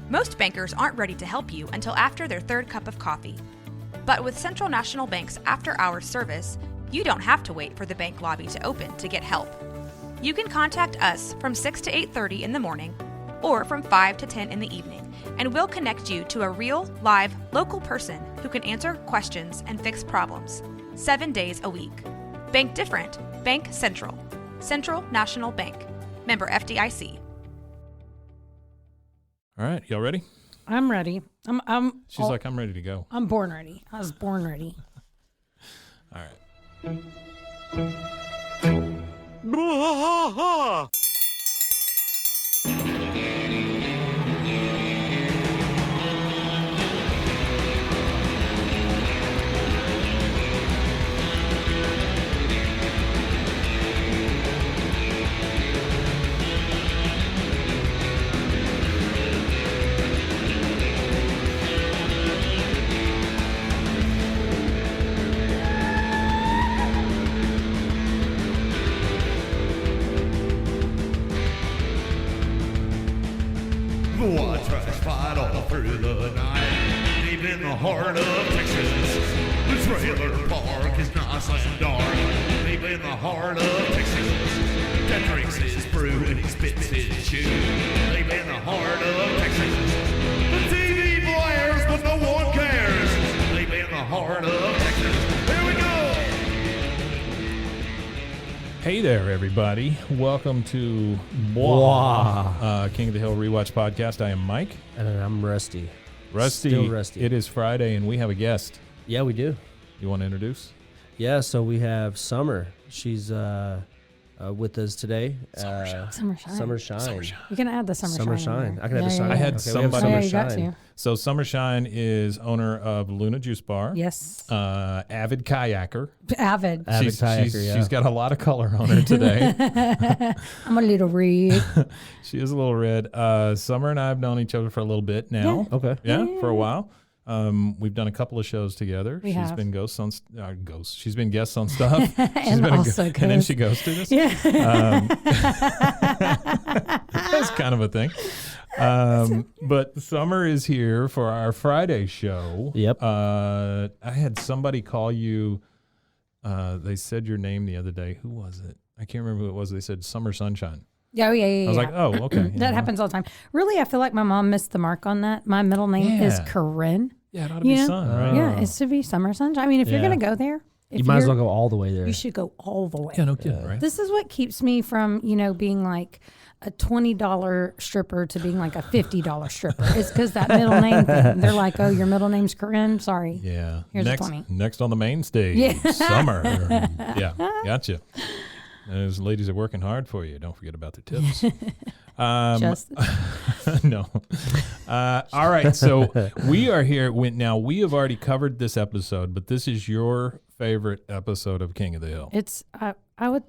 Most bankers aren't ready to help you until after their third cup of coffee. But with Central National Bank's after-hours service, you don't have to wait for the bank lobby to open to get help. You can contact us from 6 to 8:30 in the morning or from 5 to 10 in the evening, and we'll connect you to a real, live, local person who can answer questions and fix problems 7 days a week. Bank different. Bank Central. Central National Bank. Member FDIC. All right, y'all ready? I'm ready. She's like, I'm ready to go. I'm born ready. I was born ready. All right. Waters fight all through the night, deep in the heart of Texas. The trailer park is nice and dark, deep in the heart of Texas. That drinks his brew and he spits his chew, deep in the heart of Texas. The TV blares, but no one cares, deep in the heart of Texas. Here we go! Hey there, everybody. Welcome to King of the Hill Rewatch Podcast. I am Mike. And I'm Rusty. Still Rusty. It is Friday, and we have a guest. Yeah, we do. You want to introduce? Yeah, so we have Summer. She's with us today. Summer Shine. Summer Shine. You can add the Summer Shine. I can have the Summer. I had okay, somebody- We have you Summer got Shine. to. So Summer Shine is owner of Luna Juice Bar. Yes. Avid kayaker. Avid. Avid kayaker, yeah. She's got a lot of color on her today. I'm a little red. She is a little red. Summer and I have known each other for a little bit now. Yeah. Okay. Yeah, for a while. We've done a couple of shows together. We She's have. been She's been guests on stuff. She's And been also and then ghost. she ghosted us. Yeah. That's kind of a thing. But Summer is here for our Friday show. Yep. I had somebody call you. They said your name the other day. Who was it? I can't remember who it was. They said Summer Sunshine. Yeah. I was like, oh, okay. That happens all the time. Really, I feel like my mom missed the mark on that. My middle name is Yeah. Corinne. Yeah, it ought to be You know? Sun, right? Yeah, it's to be Summer Sunshine. I mean, if you're Yeah. going to go there, You might as well go all the way there. You should go all the way. Yeah, no kidding, right? This is what keeps me from, being like a $20 stripper to being like a $50 stripper. It's because that middle name thing. They're like, oh, your middle name's Corinne? Sorry. Yeah. Here's a next, 20. Next on the main stage, Yeah. Summer. Yeah, gotcha. Those ladies are working hard for you. Don't forget about their tips. Just No. All right. So we are here. Now, we have already covered this episode, but this is your favorite episode of King of the Hill. it's, I would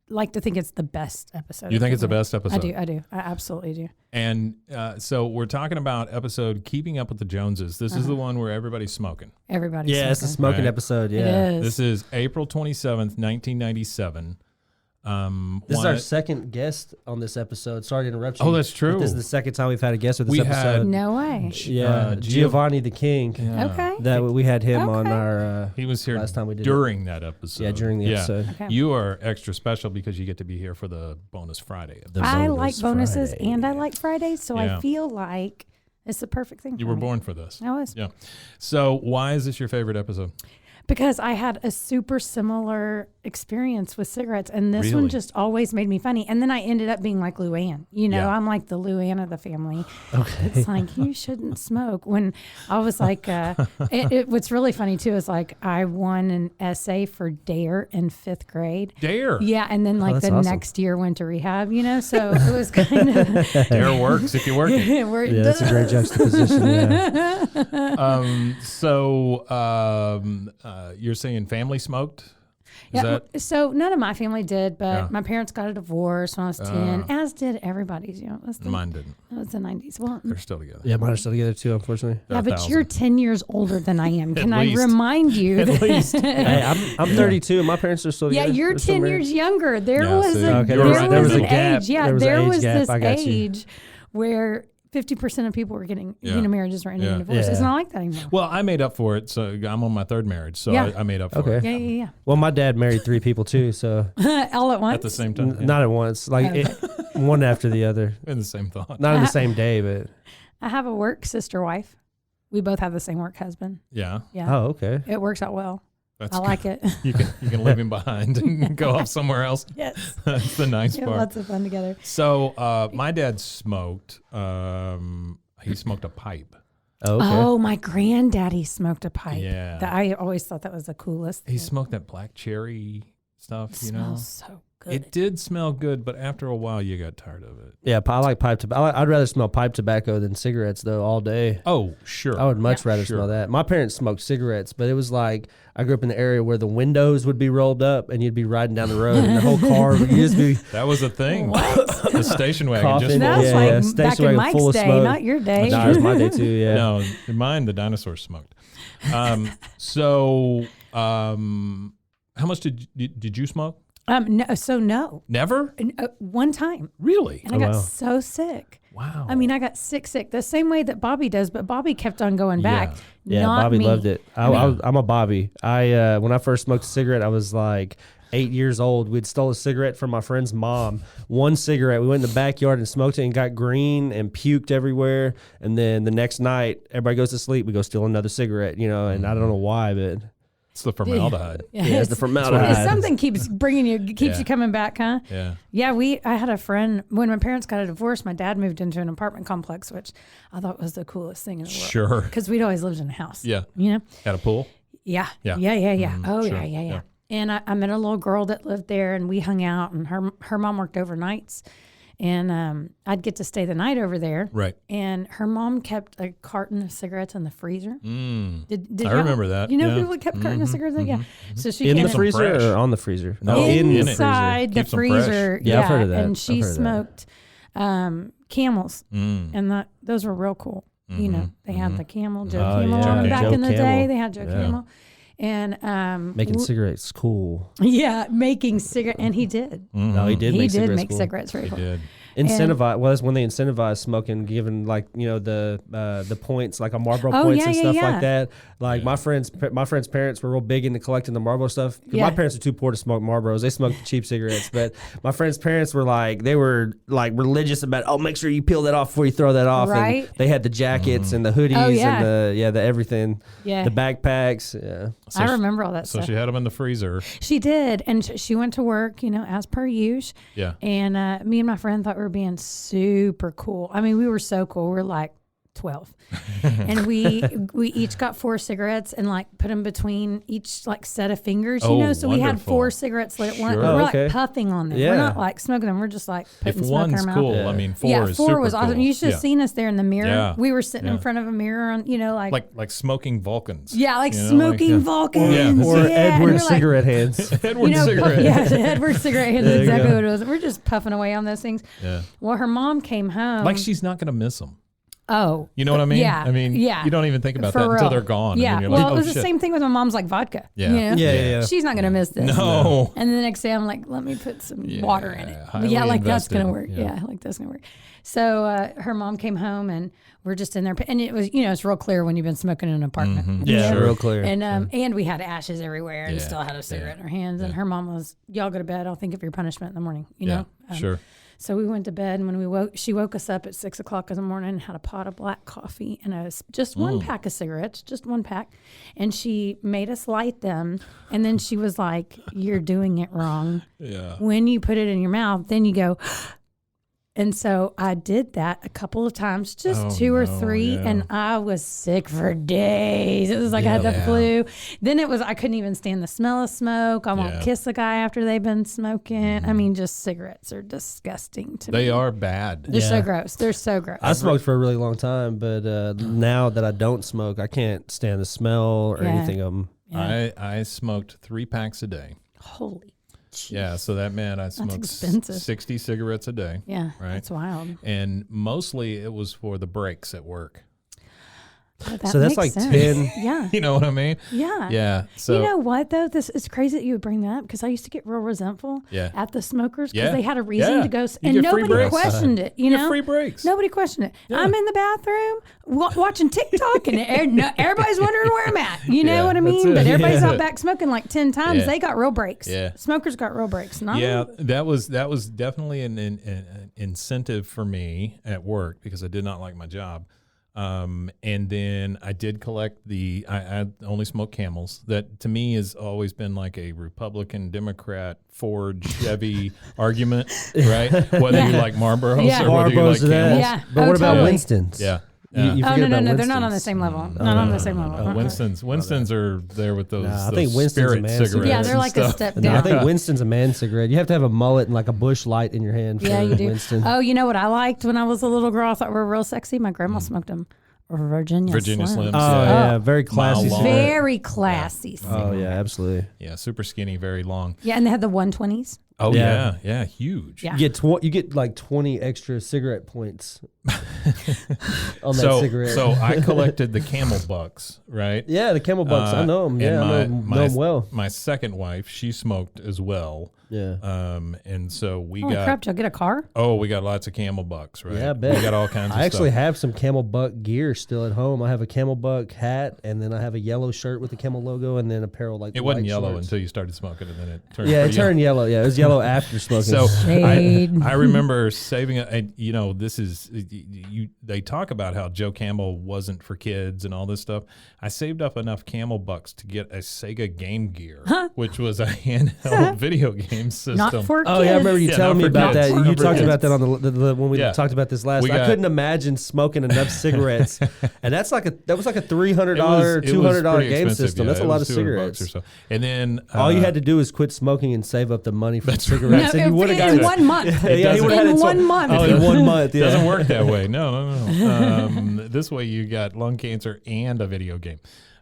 like to think it's the best episode. You of think it's the King of best episode? I do. I absolutely do. And so we're talking about episode Keeping Up with the Joneses. This is the one where everybody's smoking. Everybody's Yeah, it's a smoking. smoking Right. episode. It Yeah. is. This is April 27th, 1997. This is our second guest on this episode. Sorry to interrupt you. Oh, that's but true. This is the second time we've had a guest with this We episode. had- No way. Yeah, Giovanni the King. Yeah. Okay. That we had him on Okay. our. He was here Last time we did during that episode. Yeah, during the episode. Okay. You are extra special because you get to be here for the bonus Friday. The I bonus like bonuses Friday. and I like Fridays, so Yeah. I feel like it's the perfect thing You for were me. born for this. I was. Yeah. So why is this your favorite episode? Because I had a super similar experience with cigarettes, and this Really? one just always made me funny. And then I ended up being like Luann. Yeah. I'm like the Luann of the family. Okay. It's like, you shouldn't smoke. When I was like, what's really funny too is like I won an essay for DARE in 5th grade. Dare. Yeah, and then like that's the awesome. next year went to rehab, so it was kind of. Dare works if you work it. Yeah, that's a great juxtaposition. Yeah. You're saying family smoked? Is Yeah, that so none of my family did, but Yeah. my parents got a divorce when I was 10, as did everybody's. It was the, mine didn't? it was the 90s. Well, They're still together. Yeah, mine are still together too, unfortunately. They're yeah, but 1,000. you're 10 years older than I am. Can I least. remind you? At least. Hey, I'm 32 and my parents are still Yeah, together. you're They're still 10 married. years younger. There Yeah, was see, a Okay, there there was was a an gap. age. Yeah, There was an there age was gap. this I got you. age where 50% of people were getting, Yeah. marriages were ending in Yeah. divorce. It's Yeah. not like that anymore. Well, I made up for it. So I'm on my third marriage. So Yeah. I made up for Okay. it. Yeah. Well, my dad married 3 people too, so All at once. At the same time. not at once, like one after the other. In the same thought. Not in the same day, but I have a work sister wife. We both have the same work husband. Yeah. Yeah. oh, okay. It works out well. That's I like it. You can leave him behind and go off somewhere else. Yes. That's the nice We have part. lots of fun together. So my dad smoked. He smoked a pipe. Oh, okay. Oh, my granddaddy smoked a pipe. Yeah. I always thought that was the coolest. He thing. smoked that black cherry stuff. It You know, smells so good. it did smell good, but after a while, you got tired of it. Yeah, I like pipe tobacco. I'd rather smell pipe tobacco than cigarettes though all day. Oh, sure. I would much Yeah. rather Sure. smell that. My parents smoked cigarettes, but it was like I grew up in the area where the windows would be rolled up and you'd be riding down the road and the whole car would just be That was a thing. What? The station wagon. Coughing. Just That full was of Yeah, like smoke. station back in wagon Mike's full of day, smoke. not your day. Nah, it was my day too. Yeah. No, in mine, the dinosaurs smoked. How much did you smoke? No. Never? One time. Really? And I got so sick. Wow. I mean, I got sick, the same way that Bobby does, but Bobby kept on going back. Yeah, Not Bobby me. loved it. I'm a Bobby. When I first smoked a cigarette, I was like 8 years old. We'd stole a cigarette from my friend's mom. One cigarette. We went in the backyard and smoked it and got green and puked everywhere. And then the next night, everybody goes to sleep. We go steal another cigarette, and I don't know why, but It's the formaldehyde. Yeah, it's the formaldehyde. Something keeps bringing you, keeps Yeah. you coming back, huh? Yeah. Yeah, I had a friend, when my parents got a divorce, my dad moved into an apartment complex, which I thought was the coolest thing in the world. Sure. Because we'd always lived in a house. Yeah. You know? Had a pool? Yeah. Yeah. Yeah. Mhm, Oh, sure. yeah. Yeah. And I met a little girl that lived there, and we hung out, and her mom worked overnights. And I'd get to stay the night over there. Right. And her mom kept a carton of cigarettes in the freezer. Did I y'all- remember that. You know Yeah. people that kept carton of cigarettes? Yeah. So she in came the some freezer fresh. or on the freezer? No, Oh, in it. inside the Keeps them fresh. freezer. Yeah, I've heard of that. And I've she heard of that. smoked Camels, and those were real cool. You know, they had the Camel, Joe Oh, Camel yeah. on them Joe back in the day. Camel. They had Joe Yeah. Camel, and Making cigarettes cool. yeah, making cigarette, and he did. No, he did. He make did cigarettes make cool. cigarettes very cool. Did. Incentivize. Well, that's when they incentivize smoking, giving the points, like a Marlboro Oh, points yeah, and yeah, stuff yeah. like that. Like my friends' parents were real big into collecting the Marlboro stuff. 'Cause Yeah. my parents are too poor to smoke Marlboros; they smoked the cheap cigarettes. But my friends' parents were like religious about, oh, make sure you peel that off before you throw that off. Right. And they had the jackets and the hoodies Oh, yeah. and the everything, Yeah. the backpacks. Yeah. I remember all that So stuff. she had them in the freezer. She did, and she went to work, as per usual. Yeah. And me and my friend thought we were being super cool. I mean, we were so cool. We were like 12, and we each got 4 cigarettes and put them between each set of fingers, Oh, So we had wonderful. 4 cigarettes lit at once. Sure. We're Oh, okay. puffing on them. Yeah. We're not smoking them. We're just If putting smoke in one's our mouth. cool, Yeah. I mean, 4 Yeah, is 4 super was awesome. cool. You should have seen us there in the mirror. Yeah. We were sitting Yeah. in front of a mirror on, like smoking Vulcans. yeah, you know, smoking like, Vulcans. Yeah. Or yeah. And Edward we're like, cigarette hands. Edward cigarette. Yeah, Edward cigarette hands. There you Exactly go. what it was. We're just puffing away on those things. Yeah. Well, her mom came home. Like she's not going to miss them. Oh, You know what I mean? Yeah, I mean, yeah. you don't even think about For that until real. they're gone. Yeah. And then you're Well, like, it was oh, the shit. same thing with my mom's vodka. Yeah. You know? Yeah. She's not gonna miss this. No. And then the next day, I'm like, let me put some water in it. highly Yeah, that's invested. gonna work. Yeah. Yeah, that's gonna work. So her mom came home, and we're just in there, and it was, it's real clear when you've been smoking in an apartment. Mm-hmm. you Yeah, know? real clear. And we had ashes everywhere, and Yeah. still had a cigarette Yeah. in our hands. And her mom was, "Y'all go to bed. I'll think of your punishment in the morning." You Yeah. know. Sure. So we went to bed, and when she woke us up at 6 o'clock in the morning and had a pot of black coffee and just one pack of cigarettes, just one pack. And she made us light them. And then she was like, "You're doing it wrong. Yeah. When you put it in your mouth, then you go." And so I did that a couple of times, just Oh, 2 or no, 3, yeah. and I was sick for days. It was like I had the Yeah. flu. Then I couldn't even stand the smell of smoke. I won't Yeah. kiss a guy after they've been smoking. I mean, just cigarettes are disgusting to me. They are bad. They're so Yeah. gross. They're so gross. I smoked for a really long time, but now that I don't smoke, I can't stand the smell or Yeah. anything of them. Yeah. I smoked 3 packs a day. Holy. Jeez. Yeah, so that meant I smoked expensive. 60 cigarettes a day. Yeah. Right. That's wild. And mostly it was for the breaks at work. Oh, that So that's makes like sense. 10. Yeah. You know what I mean? Yeah. Yeah. So You know what though? This is crazy that you would bring that up because I used to get real resentful Yeah. at the smokers because Yeah. they had a reason Yeah. to go, You and get free nobody breaks. questioned it. You you get know, free breaks. nobody questioned it. Yeah. I'm in the bathroom watching TikTok, and everybody's wondering where I'm at. You know Yeah, what I that's mean? it. But everybody's Yeah. out back smoking like 10 times. Yeah. They got real breaks. Yeah. Smokers got real breaks. Not Yeah, that was definitely an incentive for me at work because I did not like my job. And then I did collect I only smoked Camels. That to me has always been like a Republican, Democrat, Ford, Chevy argument, right? Whether you like Marlboros Yeah. or whether you like Marlboros are that. Camels. Yeah. But Oh, what about totally. Winston's? Yeah. You Yeah. Oh, forget no, about they're not on the Winston's. same level. Not on the same level. Winston's are there with those, Nah, I those think Winston's a spirit man cigarettes. cigarette. Yeah, they're and like a stuff. step No, down. I think Winston's a man cigarette. You have to have a mullet and like a bush light in your hand for Yeah, you do. Winston. Oh, you know what I liked when I was a little girl? I thought were real sexy. My grandma smoked them. Virginia Slims. Oh, yeah, very classy. Mile long. cigarette. Very classy. Oh, yeah, absolutely. Yeah, super skinny, very long. Yeah, and they had the 120s. Oh Yeah. yeah, huge. Yeah. You get like 20 extra cigarette points on that So cigarette. so I collected the Camel Bucks, right? yeah, the Camel Bucks. I know them. Yeah, and I know them well. My second wife, she smoked as well. Yeah. And so we Holy got crap, did y'all get a car? we got lots of Camel Bucks, right? Yeah, I bet. We got all kinds of I actually stuff. have some Camel Buck gear still at home. I have a Camel Buck hat, and then I have a yellow shirt with the Camel logo, and then a pair of like It wasn't white yellow shorts. until you started smoking, and then it turned. Yeah, it pretty turned yellow. Yeah, it was yellow after smoking. So Shade. I remember saving it. And, this is they talk about how Joe Camel wasn't for kids and all this stuff. I saved up enough Camel Bucks to get a Sega Game Gear, which was a handheld video game system. Not for Oh kids. yeah, I remember you Yeah, telling not me for about kids. that. Not You for talked kids. about that on the when we Yeah. talked about this last. We I got- couldn't imagine smoking enough cigarettes, and that was like a $300, It was $200 pretty game expensive, system. yeah. That's a It lot was of $200 cigarettes. or so. And then All you had to do is quit smoking and save up the money for cigarettes, No, and you would have got in it. 1 month. Yeah, he doesn't- would have had In it 1 month. Oh, in 1 month. It Yeah. doesn't work that way. No. This way you got lung cancer and a video game.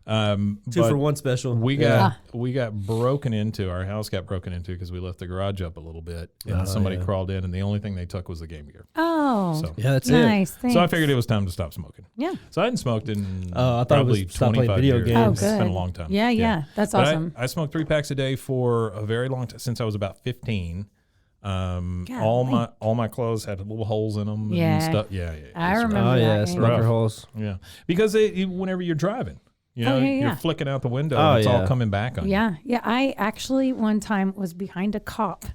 2 but for 1 special. We Yeah. got broken into. Our house got broken into because we left the garage up a little bit, and somebody yeah. crawled in, and the only thing they took was the Game Gear. Oh, So, Yeah, that's nice. so I thanks. figured it was time to stop smoking. Yeah. So I hadn't smoked in Oh, I thought it probably was stop playing 25 video years. games. Oh, It's good. been a long time. Yeah. That's But awesome. I smoked 3 packs a day for a very long time, since I was about 15. All my clothes had little holes in them Yeah. and stuff. Yeah. I It's remember Oh that. yeah, yeah. smoker rough. holes. Yeah, because whenever you're driving, yeah. you're flicking out the window, Oh, and it's all yeah. coming back on you. Yeah. I actually one time was behind a cop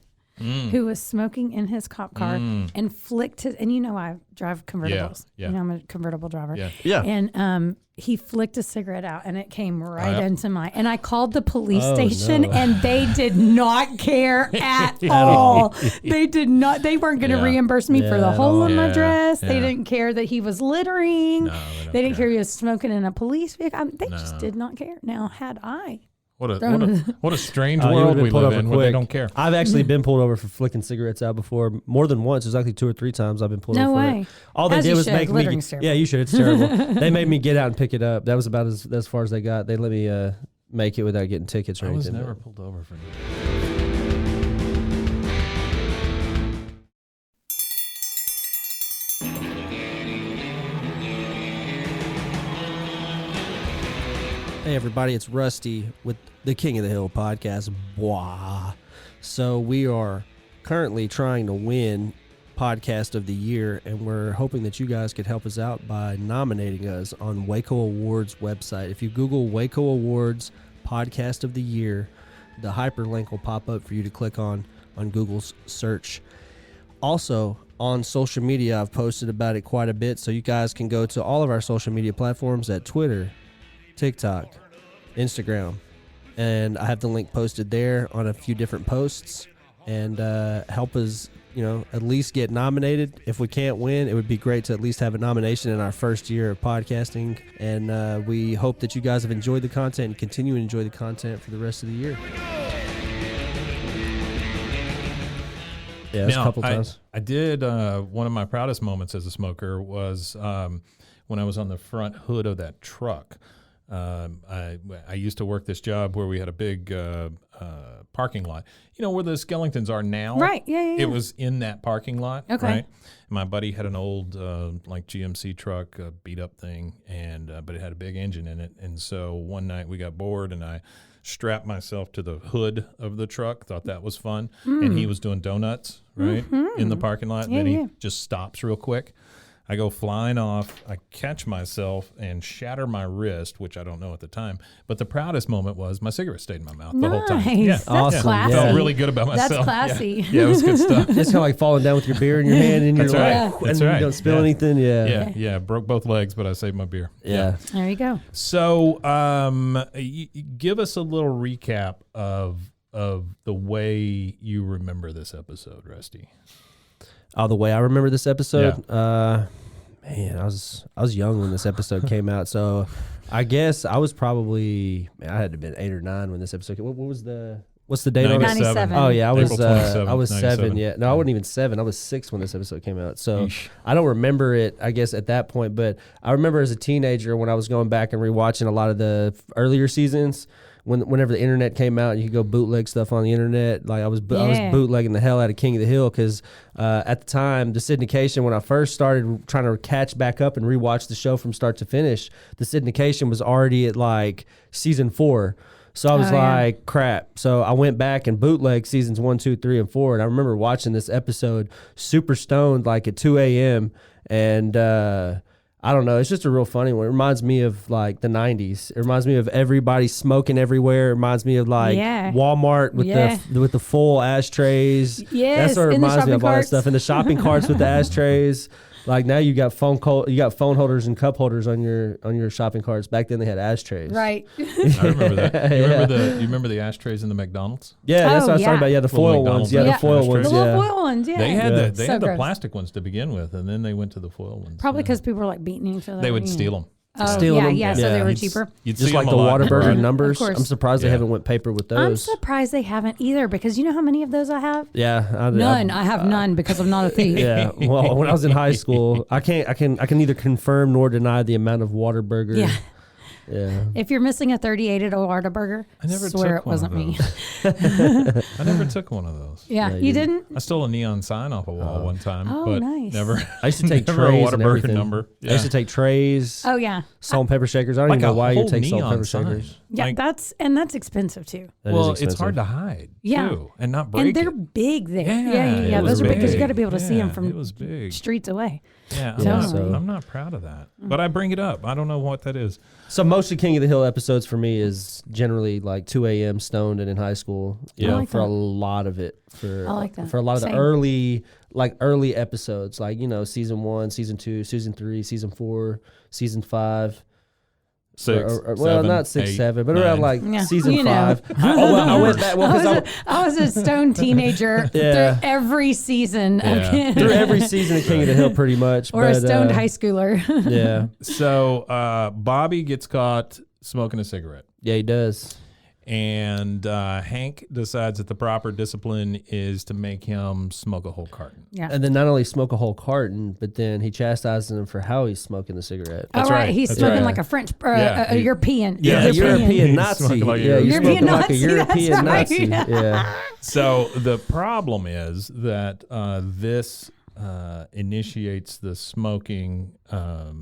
who was smoking in his cop car and flicked his. And I drive convertibles. Yeah. I'm a convertible driver. Yeah. Yeah. And he flicked a cigarette out, and it came right Yep. into my. And I called the police Oh, station, no. and they did not care at all. They did not. They weren't going to Yeah. reimburse me for Yeah, the at hole all. in my Yeah. dress. They Yeah. didn't care that he was littering. No, they didn't care he was smoking in a police vehicle. They just did not care. Now, had I. What a strange You world would've we been pulled live over in where they quick. don't care. I've actually been pulled over for flicking cigarettes out before, more than once. There's actually 2 or 3 times I've been pulled No over. For way. it. All they As did you was should. make me. Littering's terrible. Yeah, you should. It's terrible. They made me get out and pick it up. That was about as far as they got. They let me make it without getting tickets or I was anything. never pulled over for that. Hey everybody, it's Rusty with the King of the Hill podcast. Blah. So we are currently trying to win Podcast of the Year, and we're hoping that you guys could help us out by nominating us on Waco Awards website. If you Google Waco Awards Podcast of the Year, the hyperlink will pop up for you to click on Google's search. Also, on social media, I've posted about it quite a bit, so you guys can go to all of our social media platforms at Twitter, TikTok, Instagram, and I have the link posted there on a few different posts, and help us, at least get nominated. If we can't win, it would be great to at least have a nomination in our first year of podcasting, and we hope that you guys have enjoyed the content and continue to enjoy the content for the rest of the year. Yeah, that's a couple times. I did one of my proudest moments as a smoker was when I was on the front hood of that truck. I used to work this job where we had a big parking lot. You know where the Skellingtons are now? Right. Yeah. It was in that parking lot. Okay. Right? My buddy had an old like GMC truck, beat up thing, and but it had a big engine in it. And so one night we got bored, and I strapped myself to the hood of the truck. Thought that was fun. And he was doing donuts in the parking lot. Yeah, then he yeah. just stops real quick. I go flying off. I catch myself and shatter my wrist, which I don't know at the time. But the proudest moment was my cigarette stayed in my mouth the whole time. Nice. Yeah, That's Awesome. classy. Yeah. felt really good about myself. That's classy. Yeah, it was good stuff. It's kind of like falling down with your beer in your hand, and you're That's like, right. and That's you right. don't spill Yeah. anything. Yeah. Yeah. Broke both legs, but I saved my beer. Yeah. There you go. So, give us a little recap of the way you remember this episode, Rusty. Oh, the way I remember this episode, man, I was young when this episode came out, so I guess I was probably, man, I had to have been 8 or 9 when this episode came. What's the date on it? 97. Oh yeah, I was April 27th, I was 7. 97. Yeah, no, I wasn't even 7. I was 6 when this episode came out. So Yeesh. I don't remember it. I guess at that point, but I remember as a teenager when I was going back and rewatching a lot of the earlier seasons. Whenever the internet came out, you could go bootleg stuff on the internet. Like I was bootlegging the hell out of King of the Hill because at the time, the syndication, when I first started trying to catch back up and rewatch the show from start to finish, the syndication was already at like season 4. So I was like, crap. So I went back and bootlegged seasons 1, 2, 3, and 4. And I remember watching this episode super stoned like at 2 a.m. And I don't know. It's just a real funny one. It reminds me of like the 90s. It reminds me of everybody smoking everywhere. It reminds me of like Walmart with the full ashtrays. Yes, That's what it in the reminds me of shopping all that carts. stuff. And the shopping carts with the ashtrays. Like now you got phone holders and cup holders on your shopping carts. Back then they had ashtrays. Right. I remember that. You remember the ashtrays in the McDonald's? Yeah, that's what I was yeah. talking about. Yeah, the Little foil McDonald's ones. Yeah, the ashtrays. foil The ones. The Yeah. little foil ones, yeah. They had Yeah. they So had the gross. plastic ones to begin with, and then they went to the foil ones. Probably Yeah. because people were like beating each other. they would you know. steal them. Oh, Stealing them. yeah, so Yeah. they were You'd cheaper. You'd Just see like them the a lot in Whataburger Bragg. numbers. Of course. I'm surprised they Yeah. haven't went paper with I'm those. surprised they haven't either because you know how many of those I have? Yeah, None. I have none because I'm not a thief. Yeah. Well, when I was in high school, I can neither confirm nor deny the amount of Whataburger. Yeah. Yeah. If you're missing a 38 at a Whataburger, I never swear took it one of wasn't me. those. I never took one of those. Yeah, Yeah, you didn't? I stole a neon sign off a wall one time, Oh, but nice. never. I used to take never a trays and Whataburger everything. number. I used to take trays, Oh yeah, salt and pepper shakers. I don't like even know a why you whole take salt and neon pepper sign. shakers. yeah. Like, That's expensive too. That is well, it's expensive. hard to hide. Yeah. too, and not break And they're it. big there. Yeah, Yeah. it was Those are big because you big. got to be able to see them Yeah, from it was big. streets away. Yeah, Yeah, I'm not proud of that, but I bring it up. I don't know what that is. So most of King of the Hill episodes for me is generally like 2 a.m. stoned and in high school. You Yeah. know, I like for a that. lot of it. For I like that. For a lot of Same. the early episodes, like season 1, season 2, season 3, season 4, season 5. 6, well, 7, not 6, 8, 7, but 9. around like Yeah, season you know. 5. I went back I was a stoned teenager Yeah. through every season Yeah. through every season of King of the Hill, pretty much. or a but, stoned high schooler. Yeah, So Bobby gets caught smoking a cigarette. yeah, he does. And Hank decides that the proper discipline is to make him smoke a whole carton. Yeah. And then not only smoke a whole carton, but then he chastises him for how he's smoking the cigarette. All right, right. he's That's smoking right. like a French, Yeah, a he- European. Yeah, European He's Nazi. smoking like a Yeah, you're European smoking like a Nazi, European that's Nazi. right. Yeah. So the problem is that this initiates the smoking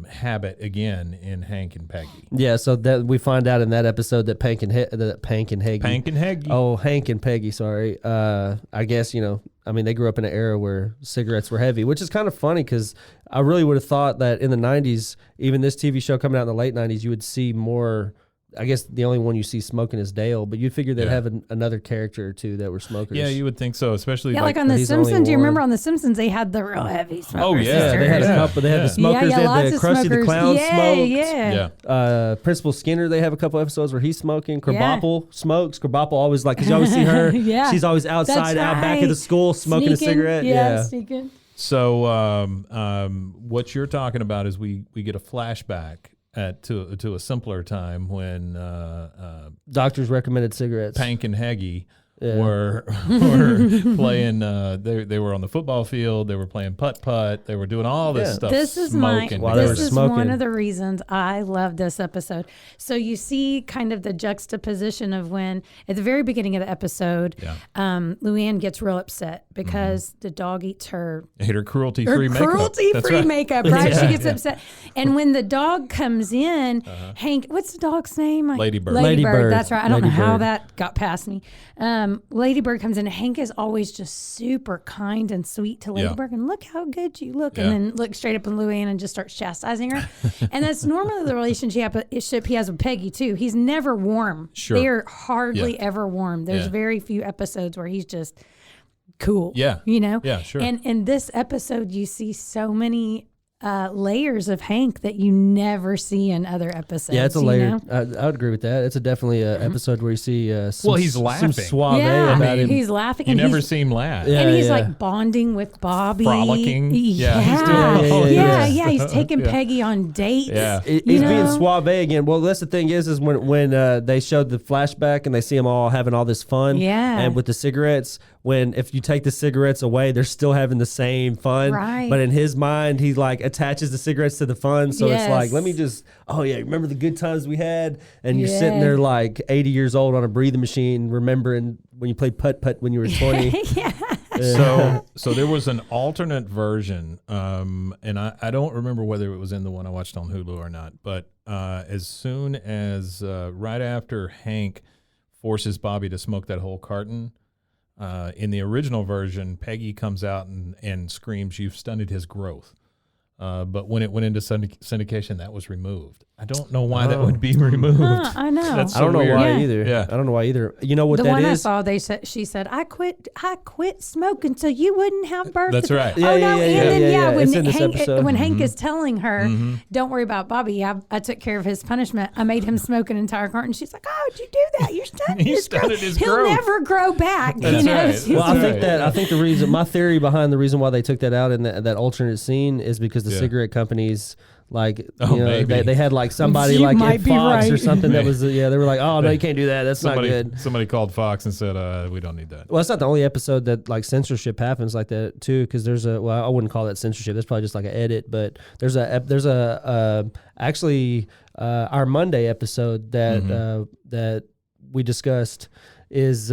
habit again in Hank and Peggy. Yeah, so that we find out in that episode that Pank and Heggy. Hank and Peggy. Oh, Hank and Peggy, sorry. I guess, they grew up in an era where cigarettes were heavy, which is kind of funny because I really would have thought that in the 90s, even this TV show coming out in the late 90s, you would see more. I guess the only one you see smoking is Dale, but you'd figure they'd Yeah. have another character or two that were smokers. Yeah, you would think so, especially Yeah, like on The he's the only Simpsons. Do you remember one. on The Simpsons they had the real heavy smokers? Oh, yeah, Yeah, they had a Yeah. couple. They had Yeah. the smokers. Yeah, they lots had the of Krusty the smokers. Clown Yeah, smoked. yeah. yeah. Principal Skinner, they have a couple episodes where he's smoking. Krabappel smokes. Krabappel always because you always see her. Yeah. She's always outside, That's out back of right. the school smoking a Sneaking, cigarette. Yeah, Yeah. sneaking. So what you're talking about is we get a flashback to a simpler time when Doctors recommended cigarettes. Pank and Heggy were playing. They were on the football field. They were playing putt. They were doing all this stuff. This is smoking. this is one of the reasons I love this episode. So you see kind of the juxtaposition of when at the very beginning of the episode, Luann gets real upset because the dog eats her cruelty-free makeup. Cruelty-free makeup, right? She gets upset. And when the dog comes in, Hank, what's the dog's name? Ladybird. Ladybird. That's right. I don't know how Ladybird. that got past me. Ladybird comes in. Hank is always just super kind and sweet to Ladybird, and look how good you look, and then looks straight up at Luann and just starts chastising her. And that's normally the relationship he has with Peggy too. He's never warm. Sure. They're hardly ever warm. There's very few episodes where he's just cool. Yeah. You know? Yeah, sure. And in this episode, you see so many layers of Hank that you never see in other episodes. Yeah, it's a you layer. know? I would agree with that. It's definitely an episode where you see he's laughing. some suave Yeah, about him. he's laughing. You and never he's, see him laugh. Yeah. and he's like bonding with Bobby. Frolicking. Yeah. Yeah, he's doing all this Yeah. He's taking Peggy on dates. Yeah. He's You being know? suave again. Well, that's the thing is when they showed the flashback and they see them all having all this fun. Yeah. And with the cigarettes, if you take the cigarettes away, they're still having the same fun. Right. But in his mind, he like attaches the cigarettes to the fun. So it's like, let me just, remember the good times we had? And you're sitting there like 80 years old on a breathing machine, remembering when you played putt-putt when you were 20. So there was an alternate version, and I don't remember whether it was in the one I watched on Hulu or not, but as soon as right after Hank forces Bobby to smoke that whole carton, in the original version, Peggy comes out and screams, "You've stunted his growth." But when it went into syndication, that was removed. I don't know why that would be removed. I know. That's I don't know weird. why Yeah. either. Yeah. I don't know why either. You know what The that one is? I saw, she said, I quit smoking so you wouldn't have birth. That's right. Oh, no. And then, It's when in this episode. when Hank is telling her, don't worry about Bobby, I took care of his punishment. I made him smoke an entire carton. She's like, oh, did you do that? You're stunting You his growth. stunted his He'll growth. never grow back. That's right. She's Well, I That's think right. I think the reason, my theory behind the reason why they took that out in that alternate scene is because the cigarette companies, like, maybe. they had like somebody You like might at be Fox or right. something that was, they were like, oh no, you can't do that. That's not good. Somebody called Fox and said, "We don't need that." Well, it's not the only episode that like censorship happens like that too, because there's I wouldn't call that censorship. That's probably just like an edit, but there's actually our Monday episode that we discussed is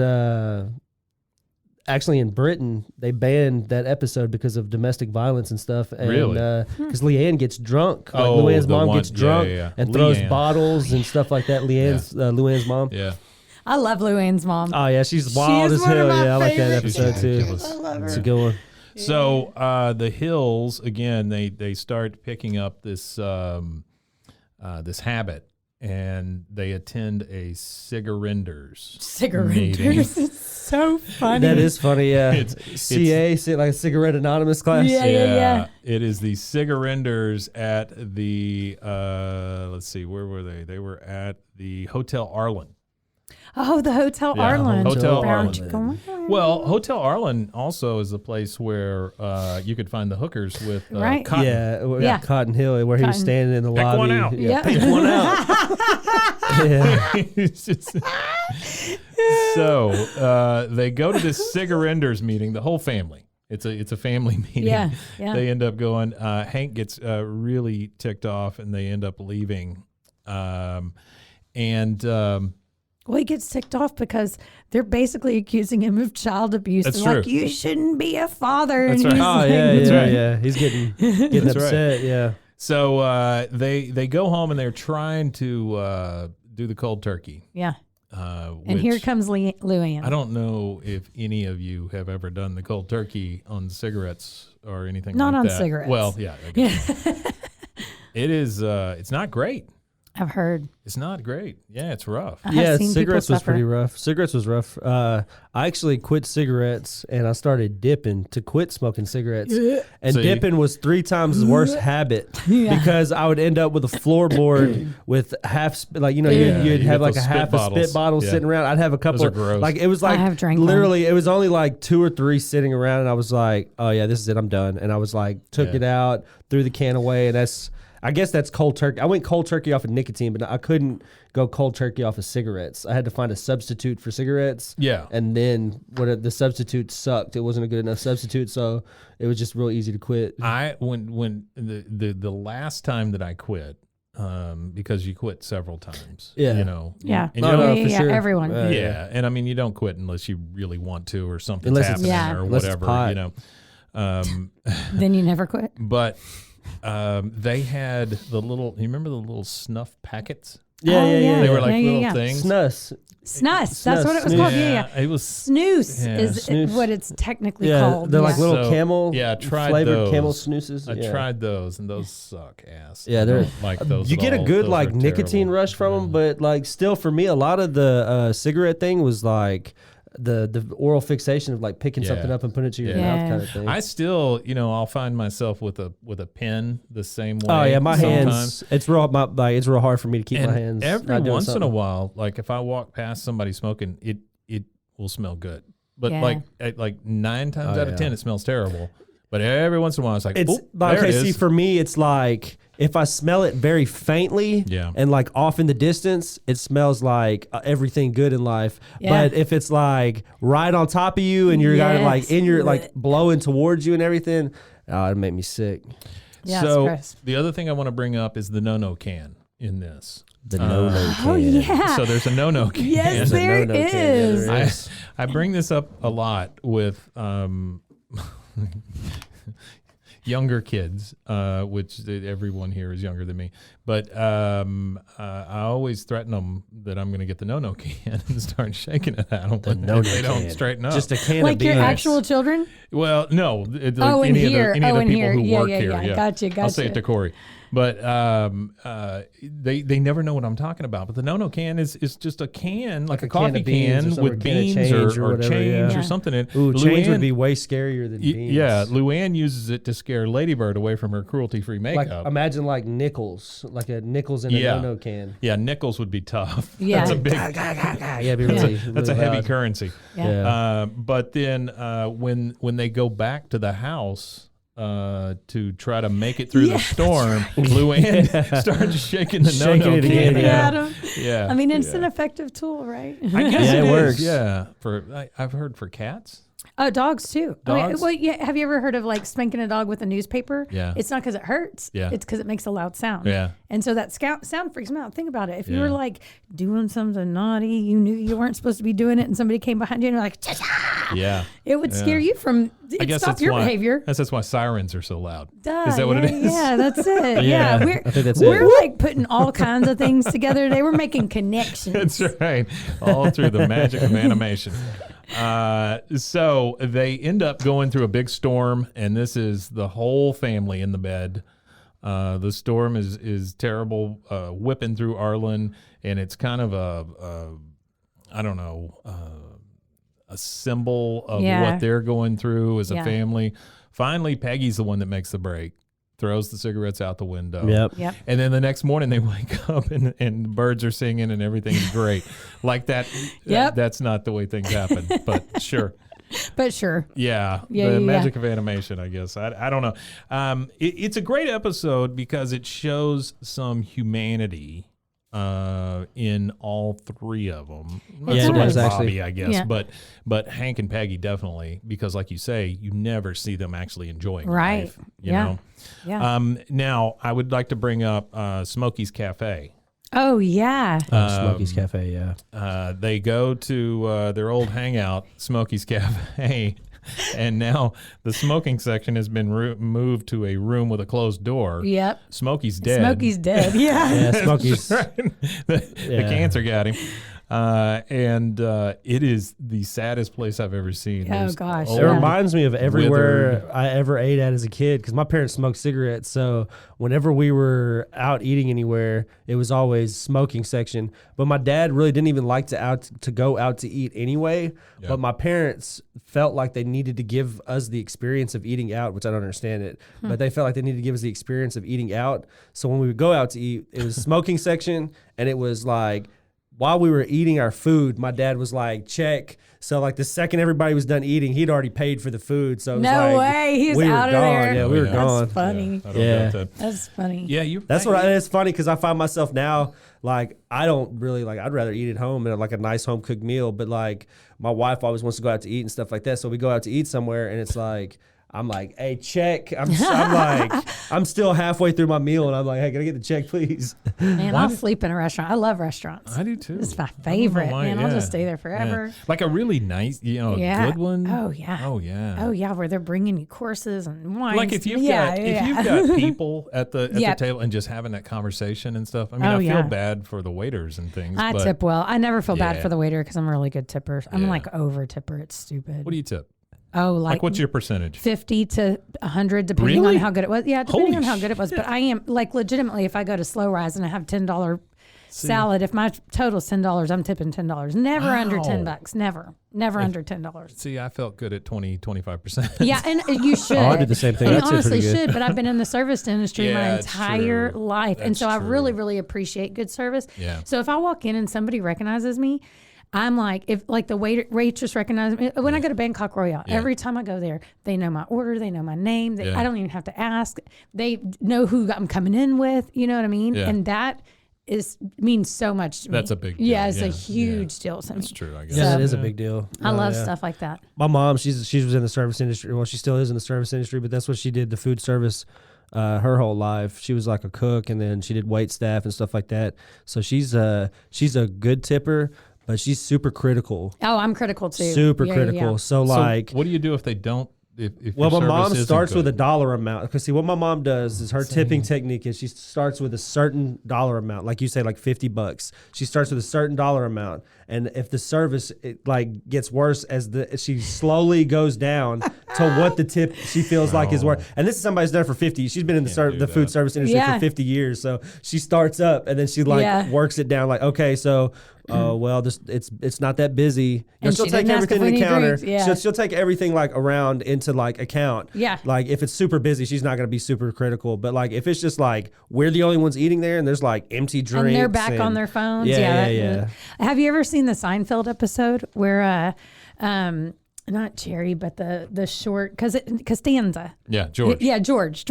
actually in Britain. They banned that episode because of domestic violence and stuff. And, Really? Because Leanne gets drunk. Like Oh, Luann's the mom one- gets drunk and throws Leanne. bottles and stuff like that. Luann's mom. Yeah. I love Luann's mom. Oh yeah, she's wild is as one of hell. my Yeah, I like that She's episode too. ridiculous. It's a good one. So the Hills again, they start picking up this this habit, and they attend a cigarinders. meeting. Cigarettes. It's so funny. That is funny. Yeah, It's- like a Cigarette Anonymous class. Yeah. It is the cigarinders at the let's see, where were they? They were at the Hotel Arlen. Oh, the Hotel Arlen. Hotel Brown Arlen. chicken. Well, Hotel Arlen also is the place where you could find the hookers with Right. cotton. Yeah, Cotton Hill, where he was Cotton. standing in the Pick lobby. one out. Yeah, Yeah. pick one out. Yeah. It's just- so they go to this cigarinders meeting, the whole family. It's a family meeting. Yeah. They end up going. Hank gets really ticked off, and they end up leaving. Well, he gets ticked off because they're basically accusing him of child abuse. That's They're like, true. you shouldn't be a father. That's and right. he's Oh like, yeah, That's yeah, right. yeah. He's getting That's right. upset. Yeah. So they go home and they're trying to do the cold turkey. Yeah. And which here comes Luann. I don't know if any of you have ever done the cold turkey on cigarettes or anything Not like on that. cigarettes. Well, yeah. I guess. It is. It's not great. I've heard. It's not great. Yeah, it's rough. I have Yeah, seen people cigarettes was suffer. pretty rough. Cigarettes was rough. I actually quit cigarettes and I started dipping to quit smoking cigarettes. And So you- dipping was 3 times the worst habit because I would end up with a floorboard with you'd you have get like those a half spit a spit bottles. bottle Yeah. sitting around. I'd have a couple are of gross. like it was like have drank one. literally it was only like 2 or 3 sitting around and I was like, oh yeah, this is it, I'm done. And I was like took Yeah. it out, threw the can away, and I guess that's cold turkey. I went cold turkey off of nicotine, but I couldn't go cold turkey off of cigarettes. I had to find a substitute for cigarettes. Yeah. And then the substitute sucked. It wasn't a good enough substitute, so it was just real easy to quit. When the last time that I quit, because you quit several times. Yeah. You know. Yeah. And you don't, for sure. Everyone. yeah. And I mean, you don't quit unless you really want to or something's Unless it's- happening or Unless it's whatever, pot. you know. Then you never quit. But they had the little, you remember the little snuff packets? Yeah. They were like Yeah, yeah, little yeah. things. Snus. Snus. That's what it was Snus. called. Yeah. It was Snooze Yeah. is Snooze. what it's technically Yeah, called. they're like Yeah. little So, camel. yeah, I tried flavored those. camel snoozes. I Yeah. tried those, and those suck ass. Yeah, I they're don't like those. You at get a all. good Those like are nicotine terrible. rush from them, but like still for me, a lot of the cigarette thing was like the oral fixation of like picking something Yeah. up and putting it to your Yeah. mouth kind of thing. I still, I'll find myself with a pen the same way. Oh yeah, my sometimes. hands. It's real hard for me to keep And my hands. every not doing once in a something. while, like if I walk past somebody smoking, it will smell good. But Yeah. like 9 times Oh, out of yeah. 10, it smells terrible. But every once in a while, it's like, It's "Oop, like, there okay, it see, is." for me, it's like if I smell it very faintly Yeah. and like off in the distance, it smells like everything good in life. Yeah. But if it's like right on top of you and you're got it like Yes. in your like blowing towards you and everything, it'd make me sick. Yeah, it's So gross. the other thing I want to bring up is the no-no can in this. The no-no Oh yeah. So there's a no-no can. Yes, There's a there no-no can. Yeah, is. there is. I bring this up a lot with younger kids, which everyone here is younger than me. But I always threaten them that I'm going to get the no-no can and start shaking it at them when no-no they don't can. straighten up. Just a can Like of your beans. actual children? Well, no. Oh, in any here. Of the, any Oh, of in the people here. who Yeah, work yeah, here. yeah. Yeah. Gotcha, I'll say it gotcha. to Corey. But they never know what I'm talking about. But the no-no can is just a can, like a can of coffee beans or can something, with or a can of beans change or or whatever, change yeah. or something in it. Ooh, change Luann- would be way scarier than beans. Yeah, Luann uses it to scare Ladybird away from her cruelty-free Like makeup. imagine like nickels, like a nickels in a Yeah. no-no can. Yeah, nickels would be tough. Yeah. That's a big. Yeah, it'd be really, That's a really heavy loud. currency. Yeah. Yeah. But then when they go back to the house to try to make it through the storm, Luann starts shaking the Shaking no-no it can. again, yeah. Adam. Yeah. I mean, it's an effective tool, right? I guess Yeah, it is, works. Yeah, I've heard for cats. Oh, dogs too. I mean, Dogs? well, yeah. Have you ever heard of like spanking a dog with a newspaper? Yeah. It's not because it hurts. Yeah. It's because it makes a loud sound. Yeah. And so that sound freaks them out. Think about it. If you Yeah. were like doing something naughty, you knew you weren't supposed to be doing it, and somebody came behind you and you're like, "Cha-cha!" Yeah. It would scare you from. I It guess stop that's your why. behavior. That's why sirens are so loud. Duh, Is that what it yeah, is? Yeah, that's it. Yeah, yeah, we're I think that's we're it. like putting all kinds of things together today. We're making connections. That's right. All through the magic of animation. So they end up going through a big storm, and this is the whole family in the bed. The storm is terrible, whipping through Arlen, and it's kind of a symbol of Yeah. what they're going through as a Yeah. family. Finally, Peggy's the one that makes the break, throws the cigarettes out the window. Yep. Yep. And then the next morning they wake up and birds are singing and everything's great. Like that. Yep. That's not the way things happen, but sure. But sure. Yeah. Yeah, The yeah, magic of animation, I guess. I don't know. It's a great episode because it shows some humanity in all three of them. Not Yeah, so it much does, Bobby, actually. I guess, Yeah. but Hank and Peggy definitely, because like you say, you never see them actually enjoying Right. life. You Yeah. know? Yeah. Now, I would like to bring up Smokey's Cafe. Oh yeah. Smokey's Cafe, yeah. They go to their old hangout, Smokey's Cafe, and now the smoking section has been moved to a room with a closed door. Yep. Smokey's dead. Smokey's dead. Yeah. Yeah, Smokey's. the Yeah. cancer got him. And it is the saddest place I've ever seen. Oh, There's gosh, old- It reminds me of everywhere withered. I ever ate at as a kid because my parents smoked cigarettes. So whenever we were out eating anywhere, it was always smoking section. But my dad really didn't even like to go out to eat anyway. Yeah. But my parents felt like they needed to give us the experience of eating out, which I don't understand it. But they felt like they needed to give us the experience of eating out. So when we would go out to eat, it was smoking section, and it was like while we were eating our food, my dad was like, check. So like the second everybody was done eating, he'd already paid for the food. So it was No like, way. He was we were out of gone. there. Yeah, we were Yeah. gone. That's funny. I don't Yeah. doubt that. That's funny. Yeah, That's what it's funny because I find myself now like I don't really like I'd rather eat at home and like a nice home cooked meal, but like my wife always wants to go out to eat and stuff like that. So we go out to eat somewhere and it's like I'm like, hey, check. I'm like, I'm still halfway through my meal and I'm like, hey, can I get the check, please? Man, I'll sleep in a restaurant. I love restaurants. I do too. It's my I don't know favorite. why, Man, I'll just stay there Yeah. forever. Like a really nice, Yeah. good one. Oh, yeah. Oh yeah. Oh yeah, where they're bringing you courses and wines. Like if you've yeah, got yeah. if you've got people at the Yep. table and just having that conversation and stuff. I mean, Oh, I feel yeah. bad for the waiters and things. I but tip well. I never feel bad Yeah. for the waiter because I'm a really good tipper. I'm Yeah. like over tipper. It's stupid. What do you tip? Oh, Like what's your percentage? 50 to 100, depending Really? on how good it was. Yeah, depending Holy on how good it was. But I am like legitimately, if I go to Slow Rise and I have $10 salad, if my total's $10, I'm tipping $10. Never under Wow. $10. Never under $10. See, I felt good at 25%. Yeah, and you should. Oh, I did the same thing. And you I tip pretty honestly good. should, but I've been in the service industry my Yeah, it's entire true. life. And That's so I really, true. really appreciate good service. Yeah. So if I walk in and somebody recognizes me, I'm like, if like the waitress recognizes me, when I go to Bangkok Royale, Yeah. every time I go there, they know my order, they know my name. Yeah. I don't even have to ask. They know who I'm coming in with. You know what I mean? Yeah. And that means so much to me. That's a big deal. Yeah, it's a Yeah. huge deal to me. That's true, I guess. Yeah, So- it is a big deal. I Oh, love yeah. stuff like that. My mom, she was in the service industry. Well, she still is in the service industry, but that's what she did, the food service, her whole life. She was like a cook, and then she did wait staff and stuff like that. So she's a good tipper, but she's super critical. Oh, I'm critical too. Super Yeah, critical. yeah. So So like, what do you do if they don't? If well, your my mom service isn't starts with a good? dollar amount. Because see, what my mom does is her tipping technique is she starts with a certain dollar amount, like you say, like $50. She starts with a certain dollar amount, and if the service like gets worse as she slowly goes down to what the tip she feels like is worth. And this is somebody who's done it for 50. She's been in the Can't do food that. service industry Yeah. for 50 years, so she starts up and then she like Yeah. works it down. Like, okay, so. Oh well, it's not that busy. You know, And she'll she take didn't ask everything if to we the need counter. drinks, yeah. She'll take everything like around into like account. Yeah. Like if it's super busy, she's not going to be super critical. But like if it's just like we're the only ones eating there and there's like empty drinks And they're back on their phones. Yeah, that- yeah. Have you ever seen the Seinfeld episode where, not Jerry, but the short Costanza? Yeah, George. Yeah, George.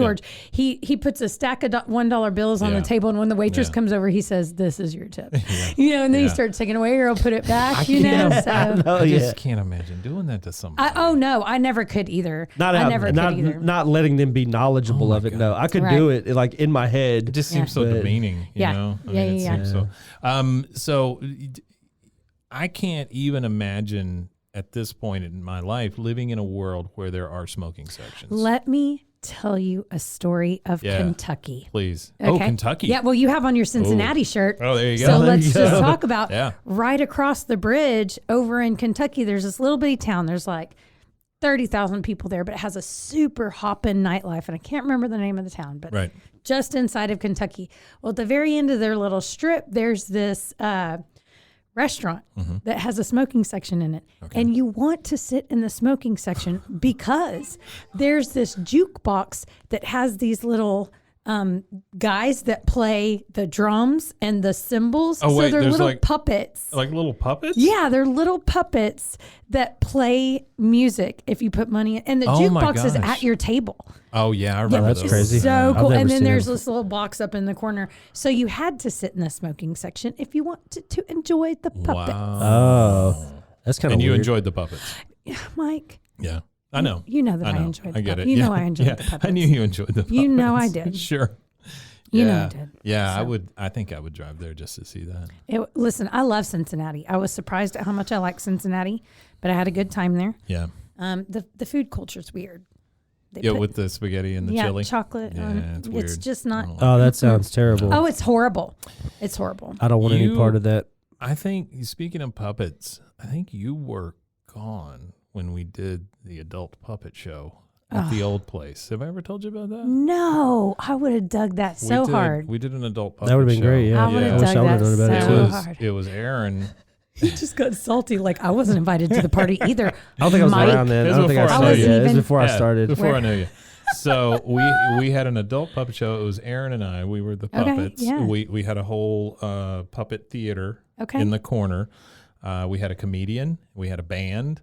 He puts a stack of $1 bills on Yeah. the table, and when the waitress Yeah. comes over, he says, "This is your tip." You know, and then he Yeah. starts taking away, or he'll put it back. You know, so. Oh I yeah. just can't imagine doing that to somebody. Oh no, I never could either. Not I out, never not, could either. not letting them be knowledgeable Oh my of it. God. No, I could Right. do it like in my head. It just seems so But- demeaning, you Yeah. know? Yeah, it yeah, seems so. I can't even imagine at this point in my life living in a world where there are smoking sections. Let me tell you a story of Yeah. Kentucky. Please. Oh, Okay? Kentucky. Yeah, well, you have on your Cincinnati shirt. Oh, there you go. So There let's you just go. talk about Yeah. right across the bridge over in Kentucky. There's this little bitty town. There's like 30,000 people there, but it has a super hoppin' nightlife. And I can't remember the name of the town, but Right. just inside of Kentucky. Well, at the very end of their little strip, there's this restaurant that has a smoking section in it. And you want to sit in the smoking section because there's this jukebox that has these little guys that play the drums and the cymbals. Oh, wait, so they're there's little like- puppets. Like little puppets? Yeah, they're little puppets that play music if you put money in. And the Oh my jukebox is gosh. at your table. Oh, yeah. I remember that's those. crazy. So I've cool. never And then seen there's them. this little box up in the corner. So you had to sit in the smoking section if you wanted to enjoy the puppets. Wow. Oh, that's kind of And you weird. enjoyed the puppets. Yeah, Mike, Yeah. I know. you know that I, know. enjoyed the I get puppets. it. You yeah. know I enjoyed yeah. the puppets. I knew you enjoyed the puppets. You know I did. Sure. You yeah. know I did. Yeah, I So- would. I think I would drive there just to see that. Listen, I love Cincinnati. I was surprised at how much I like Cincinnati, but I had a good time there. Yeah. The food culture's weird. They Yeah, put- with the spaghetti and the chili. chocolate. Yeah, it's weird. just I not. don't like Oh, that sounds terrible. Oh, it's horrible. It's horrible. I don't want any part of that. I think, speaking of puppets, I think you were gone when we did the adult puppet show at the old place. Have I ever told you about that? No, I would have dug that so hard. We did an adult puppet That would have been show. great. Yeah, I would have wish dug I would have that known about it so too. hard. It was Aaron. He just got salty. Like I wasn't invited to the party either. I don't think I was Mike, around then. It I was don't think I before I started. wasn't Yeah, it was even- before I Yeah, started. Before I knew you. So we had an adult puppet show. It was Aaron and I. We were the Okay, puppets. yeah. We had a whole puppet theater Okay. in the corner. We had a comedian, we had a band,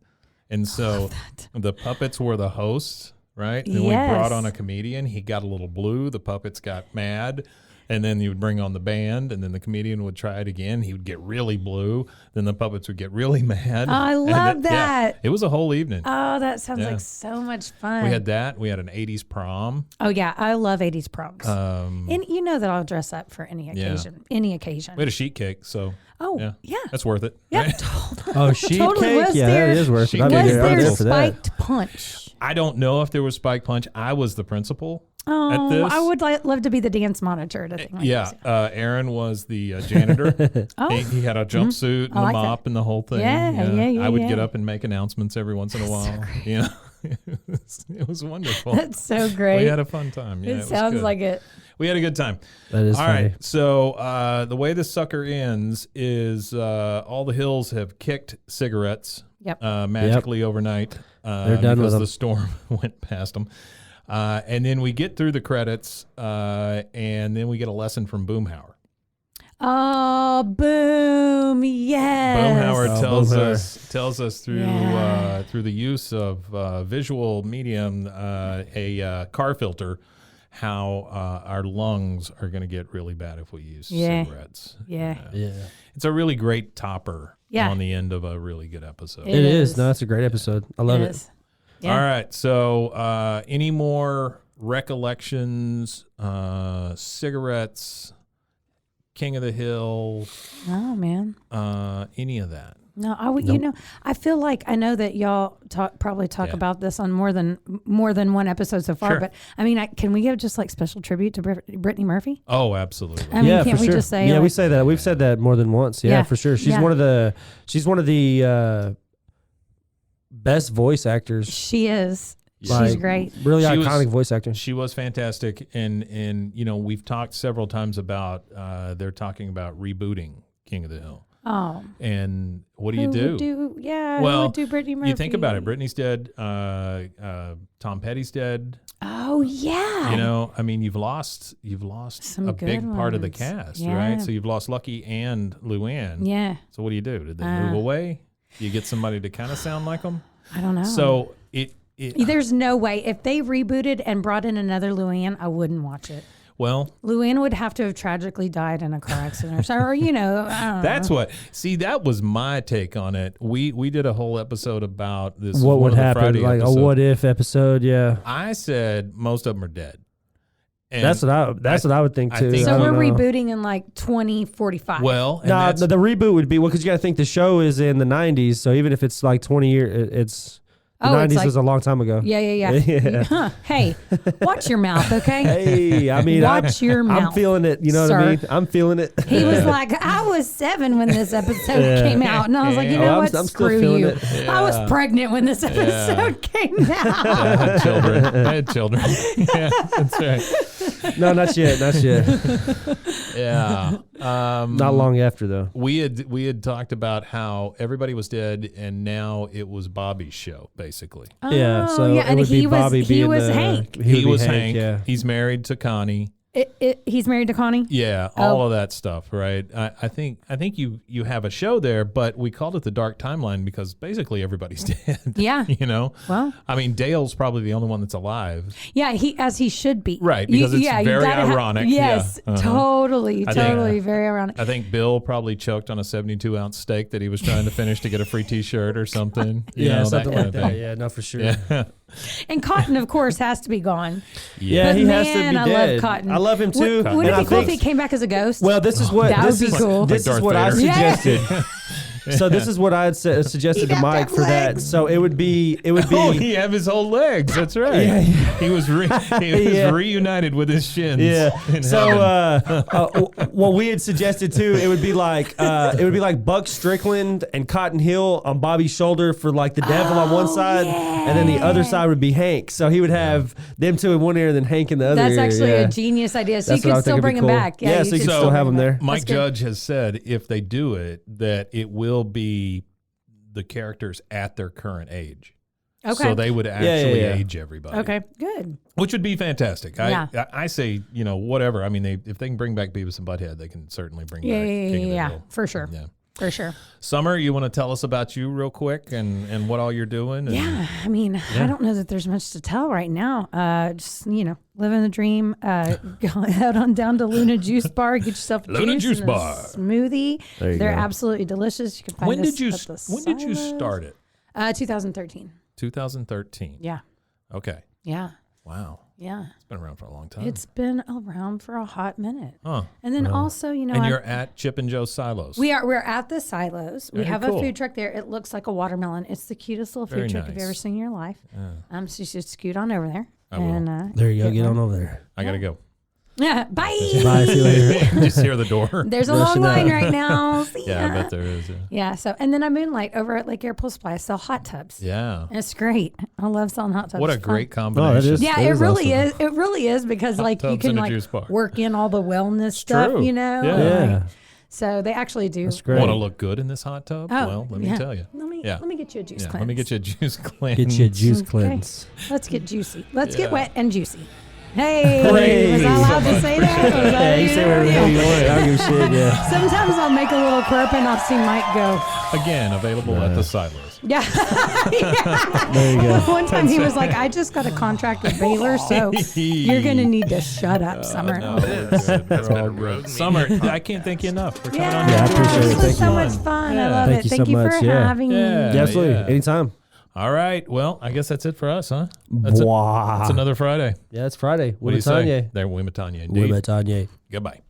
and so the puppets were the hosts, right? And we brought on a comedian. He got a little blue. The puppets got mad. And then you would bring on the band, and then the comedian would try it again. He would get really blue. Then the puppets would get really mad. Oh, I love that. Yeah, it was a whole evening. Oh, that sounds like so much fun. We had that. We had an 80s prom. Oh, yeah. I love 80s proms. Um, and you know that I'll dress up for any occasion. Any occasion. We had a sheet cake, so Oh, yeah. that's worth it. Yeah, right? Oh, sheet Totally cake? was Yeah, there- that is worth it. Was I'd be Was there- I'd be there there for that. spiked punch? I don't know if there was spike punch. I was the principal at Oh, this. I would love to be the dance monitor at a thing like Yeah, this. Aaron was the janitor. Oh. He had a jumpsuit and I a like mop and the whole thing. Yeah, I would yeah. get up and make announcements every once in a while. You know, it was wonderful. That's so great. We had a fun time. Yeah, it was sounds good. like it. We had a good time. That is All funny. right. So the way this sucker ends is all the hills have kicked cigarettes Yep. magically overnight. They're done because with 'em. the storm went past them. And then we get through the credits, and then we get a lesson from Boomhauer. Oh, boom! Yes. Boomhauer Boomhauer. tells us through Yeah. through the use of visual medium, a car filter, how our lungs are going to get really bad if we use cigarettes. Yeah. Yeah. It's a really great topper Yeah. on the end of a really good episode. It It is. is. No, it's a great episode. I love it. is. Yeah. All right. So, any more recollections? Cigarettes, King of the Hill, Oh man. any of that? No, I would. You know, I feel like I know that y'all probably talk Yeah. about this on more than one episode so far. Sure. But I mean, can we give just like special tribute to Brittany Murphy? Oh, absolutely. I mean, yeah, can't for we sure. just say? Yeah, we like, say that. We've said that more than once. Yeah, Yeah. for sure. She's Yeah. one of the. She's one of the best voice actors. she is. She's Like, great. Really She was- iconic voice actor. She was fantastic, and you know we've talked several times about they're talking about rebooting King of the Hill, Oh, and what do who you do? would do? Yeah, Well, who would do Brittany Murphy? You think about it. Brittany's dead. Tom Petty's dead. Oh yeah. You know, I mean, you've lost Some a big good part of the ones. cast, Yeah. right? So you've lost Lucky and Luann. Yeah. So what do? Did they move away? Do you get somebody to kind of sound like them? I don't know. So it there's no way if they rebooted and brought in another Luann, I wouldn't watch it. well, Luann would have to have tragically died in a car accident or so, or you know, I don't know. that's what. See, that was my take on it. We did a whole episode about this. What one would of the happen? Friday Like episodes. a what if episode? Yeah, I said most of them are dead. And that's what I would think I too. think- So I we're don't know. rebooting in like 2045. well, and No, that's, the reboot would be because you got to think the show is in the '90s. So even if it's like 20 years, it's the Oh, it's '90s like- was a long time ago. Yeah. Yeah. Huh. Hey, watch your mouth, okay? Hey, I mean, Watch your I'm mouth, feeling it. You know what sir. I mean? I'm feeling it. He was like, I was 7 when this episode came out. And I was like, you Yeah. know Oh, what? I'm still Screw feeling you. it. I was pregnant when this episode came out. I had children. I had children. Yeah, that's right. No, not yet. Not yet. Yeah. Not long after though. We had talked about how everybody was dead, and now it was Bobby's show, basically. Yeah. Oh, So yeah, it and would be he was- Bobby he being was the, Hank. He would be was Hank. Yeah. He's married to Connie. He's married to Connie? Yeah, all of that stuff, right? I think you have a show there, but we called it the Dark Timeline because basically everybody's dead. Yeah. You know? Well, I mean, Dale's probably the only one that's alive. yeah, he should be. Right, because it's you very gotta ironic. Yes, Yeah. Uh-huh. totally, I think- totally, very ironic. I think Bill probably choked on a 72-ounce steak that he was trying to finish to get a free T-shirt or something. You know, something kind like of that. thing. Yeah, no, for sure. Yeah. And Cotton, of course, has to be gone. Yeah, But he has to man, be I dead. love Cotton. I love him too. Would and it I be cool if think- he came back as a ghost? Well, this is what That would this be is. cool. This Like is Darth what I Vader. Yeah. suggested. So this is what I had suggested to got Mike them for that. legs. So it would be. Oh, he have his whole legs. That's right. Yeah, yeah. He was Yeah. reunited with his shins. Yeah. in So, heaven. what we had suggested too, it would be like Buck Strickland and Cotton Hill on Bobby's shoulder for like the devil on one side, and then the other side would be Hank. So he would have them two in one ear, and then Hank in the other That's ear. actually yeah. a genius idea. So That's you what I could would still think bring would him be cool. back. Yeah, so you could still have him there. Mike good. Judge has said if they do it, that it will be the characters at their current age. Okay. So they would actually yeah. age everybody. Okay, good. Which would be fantastic. Yeah. I say, whatever. I mean, if they can bring back Beavis and Butthead, they can certainly bring back King of the Yeah, Hill. for sure. Yeah. For sure. Summer, you want to tell us about you real quick and what all you're doing? And, Yeah, I mean, I don't know that there's much to tell right now. Just living the dream. Go head on down to Luna Juice Bar, get yourself a Luna Juice and a Bar. smoothie. There you They're go. absolutely delicious. You can find When us did you at the start it? 2013. 2013. Yeah, Okay. yeah, Wow. yeah. It's been around for a long time. It's been around for a hot minute. huh. And then also, And you're at Chip and Joe's Silos. we're at the Silos. We Very have cool. a food truck there. It looks like a watermelon. It's the cutest little Very food truck you've nice. ever seen in your life. So you should scoot on over there. I will. And, There you go. get Get one. on over there. I gotta go. Yeah, bye. Bye. See you later. Just hear the door. There's a Rushing long line out. right now. See Yeah, I ya. bet there is. Yeah. So, and then I moonlight over at Lake Airport Supply. I sell hot tubs. Yeah. And it's great. I love selling hot tubs. What a It's fun. great combination. is. Yeah, That it is really awesome. is. It really is because like you tubs can and a like juice bar. work in all the wellness stuff, true. you know. Yeah. like- Yeah. so they actually do. That's great. Want to look good in this hot tub? Oh, Well, let me yeah. tell you. Let me get you a juice Yeah, cleanse. let me get you a juice cleanse. Get you a juice Okay. cleanse. Let's get juicy. Let's Yeah. get wet and juicy. Hey, Great. was I allowed to say that? Was Yeah, that you say whatever the hell you want. I don't give a shit. Yeah. Sometimes I'll make a little burp and I'll see Mike go, Again, available at the Silos. yeah. There you go. One time he was like, I just got a contract with Baylor, so you're going to need to shut up, Summer. No, we're good. We're all good. Summer, I can't thank you enough for coming on. Yeah, I here. appreciate it. This was Thank so you. much fun. I Yeah. love Thank it. you Thank so you much. for Yeah. having Yeah. me. Yeah, absolutely. Yeah. Anytime. All right. Well, I guess that's it for us, huh? That's Wow. It's another Friday. Yeah, it's Friday. What do you say? Wimatanya. There, Wimatanya. Indeed. Wimatanya. Goodbye.